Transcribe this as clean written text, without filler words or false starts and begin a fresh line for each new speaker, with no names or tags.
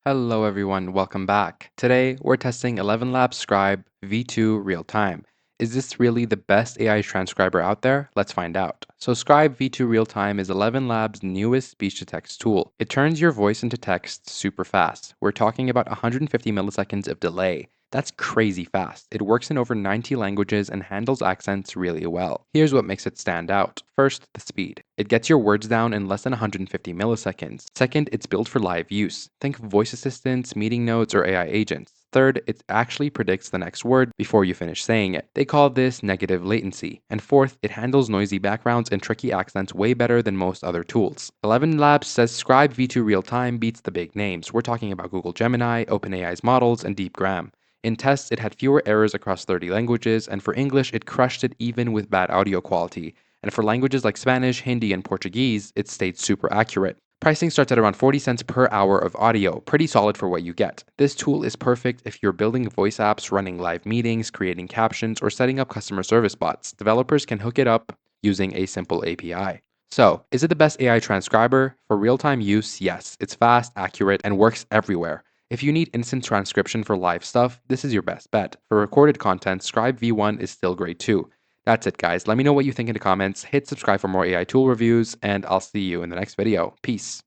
Hello everyone, welcome back. Today, we're testing Elevenlabs Scribe V2 real-time. Is this really the best AI transcriber out there? Let's find out. So Scribe V2 real-time is Elevenlabs' newest speech-to-text tool. It turns your voice into text super fast. We're talking about 150 milliseconds of delay. That's crazy fast. It works in over 90 languages and handles accents really well. Here's what makes it stand out. First, the speed. It gets your words down in less than 150 milliseconds. Second, it's built for live use. Think voice assistants, meeting notes, or AI agents. Third, it actually predicts the next word before you finish saying it. They call this negative latency. And fourth, it handles noisy backgrounds and tricky accents way better than most other tools. Elevenlabs says Scribe V2 real-time beats the big names. We're talking about Google Gemini, OpenAI's models, and DeepGram. In tests, it had fewer errors across 30 languages, and for English, it crushed it even with bad audio quality. And for languages like Spanish, Hindi, and Portuguese, it stayed super accurate. Pricing starts at around 40 cents per hour of audio, pretty solid for what you get. This tool is perfect if you're building voice apps, running live meetings, creating captions, or setting up customer service bots. Developers can hook it up using a simple API. So, is it the best AI transcriber? For real-time use, yes. It's fast, accurate, and works everywhere. If you need instant transcription for live stuff, this is your best bet. For recorded content, Scribe V1 is still great too. That's it, guys. Let me know what you think in the comments. Hit subscribe for more AI tool reviews, and I'll see you in the next video. Peace.